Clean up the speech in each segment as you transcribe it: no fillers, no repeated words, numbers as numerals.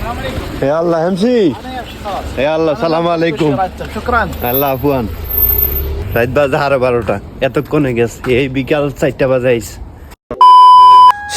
يا الله همشي يا الله السلام عليكم شكرا আল্লাহ আফওয়ান রাত বাজে 12:30 এতক্ষণে গেছে এই বিকাল 4টা বাজে আইছে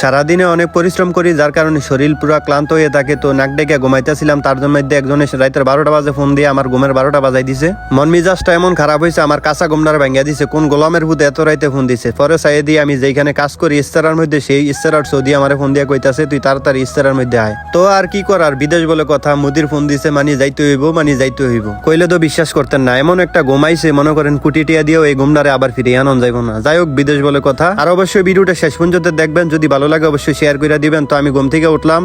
সারাদিনে অনেক পরিশ্রম করি যার কারণে শরীর পুরো ক্লান্ত হয়ে থাকে তো নাক ডেকে ঘুমাইতেছিলাম তার মধ্যে একজনের রাতের 12টা বাজে ফোন দিয়ে আমার ঘুমের 12টা বাজাই দিছে মন মেজাজটা এমন খারাপ হয়েছে আমার কাঁচা ঘুমটার ভাঙ্গা দিছে কোন গোলামের ভূত এত রাইতে ফোন দিছে পরে চাইয়ে দিয়ে আমি যেখানে কাজ করি ইস্তারার মধ্যে সেই ইস্তারার সৌদি আমার ফোন দিয়ে কইতাছে তুই তাড়াতাড়ি ইস্তারার মধ্যে আয় তো আর কি করার বিদেশ বলে কথা মুদির ফোন দিছে যাইতে হইব কইলে তো বিশ্বাস করতেন না এমন একটা ঘুমাইছে মনে করেন কোটি টিয়া দিয়েও এই ঘুমটারে আবার ফিরে আনন যাইব না যাই হোক বিদেশ বলে কথা আর অবশ্যই ভিডিওটা শেষ পর্যন্ত দেখবেন যদি ভালো লাগে অবশ্যই শেয়ার করে দিবেন তো আমি ঘুম থেকে উঠলাম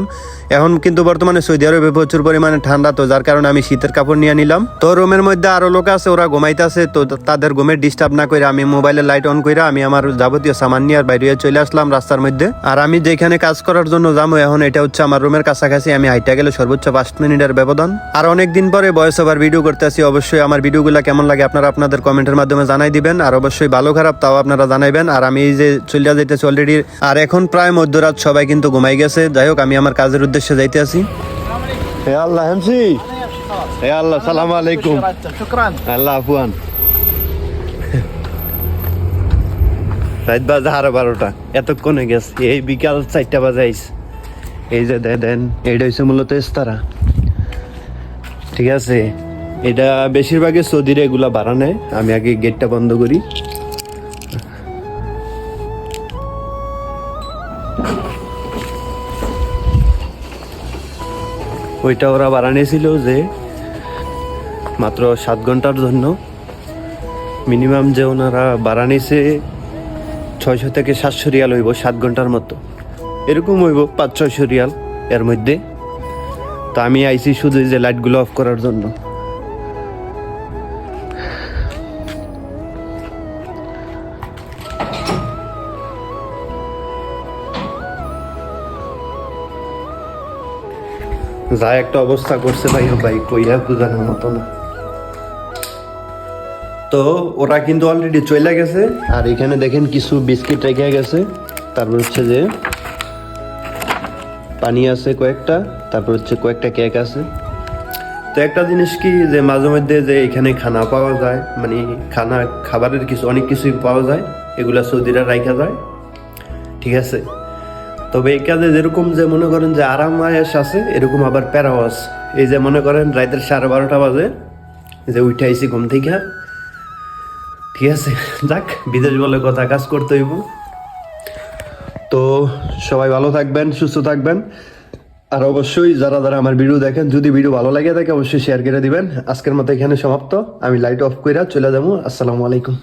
এখন কিন্তু বর্তমানে সৌদি আরবে প্রচুর পরিমাণে ঠান্ডা তো যার কারণে আমি শীতের কাপড় নিয়ে নিলাম তো রুমের মধ্যে আরো লোক আছে ওরা ঘুমাইতেছে তো তাদের ঘুমের ডিস্টার্ব না করে আমি মোবাইলের লাইট অন করে আমি আমার যাবতীয় সামান নিয়ে বাইরে চলে আসলাম রাস্তার মধ্যে আর আমি যেখানে কাজ করার জন্য যাবো এখন এটা হচ্ছে আমার রুমের কাছাকাছি আমি হাইটা গেলে সর্বোচ্চ 5 মিনিটের ব্যবধান আর অনেকদিন পরে ভয়েস ওভার ভিডিও করতেছি অবশ্যই আমার ভিডিওগুলো কেমন লাগে আপনারা আপনাদের কমেন্টের মাধ্যমে জানাই দিবেন আর অবশ্যই ভালো খারাপ তাও আপনারা জানাইবেন আর আমি এই যে চলে যাইতেছি অলরেডি আর এখন প্রায় মধ্যরাত সবাই কিন্তু ঘুমাই গেছে যাই হোক আমি আমার কাজের উদ্দেশ্যে যাইতে আছি হে আল্লাহ হামসি হে আল্লাহ সালাম আলাইকুম شكرا আল্লাহ আফওয়ান রাত বাজে 12:30 এতক্ষণে গেছে এই বিকাল 4টা বাজে আইছে এই যে দেন এইটা হচ্ছে মূলত ইস্তারা ঠিক আছে এটা বেশিরভাগই সৌদির এগুলা ভাড়া নেয় আমি আগে গেটটা বন্ধ করি ওইটা ওরা ভাড়া নিয়েছিল যে মাত্র 7 ঘন্টার জন্য মিনিমাম যে ওনারা ভাড়া নিয়েছে 600 থেকে 700 রিয়াল হইব 7 ঘন্টার মতো এরকম হইব 500-600 রিয়াল এর মধ্যে তো আমি আইছি শুধু যে লাইটগুলো অফ করার জন্য যা একটা অবস্থা করছে ভাই কইয়া বুঝানোর মতো না তো ওরা কিন্তু অলরেডি চলে গেছে আর এখানে দেখেন কিছু বিস্কিট রেখে গেছে তারপর হচ্ছে যে পানি আছে কয়েকটা তারপর হচ্ছে কয়েকটা কেক আছে তো একটা জিনিস কি যে মাঝে মধ্যে যে এখানে খানা পাওয়া যায় মানে খাবারের কিছু অনেক কিছুই পাওয়া যায় এগুলা সৌদিরা রাখা যায় ঠিক আছে তবে এই কাজে যেরকম যে মনে করেন যে আরাম আয়েস আছে এরকম আবার প্যারাও আছে এই যে মনে করেন রাতের 12:30 বাজে যে উঠে আইসি ঘুম থেকে ঠিক আছে যাক বিদেশ বলে কথা কাজ করতে হইব তো সবাই ভালো থাকবেন সুস্থ থাকবেন আর অবশ্যই যারা আমার ভিডিও দেখেন যদি ভিডিও ভালো লাগে থাকে অবশ্যই শেয়ার করে দিবেন আজকের মতো এখানে সমাপ্ত আমি লাইট অফ করে চলে যাবো আসসালামু আলাইকুম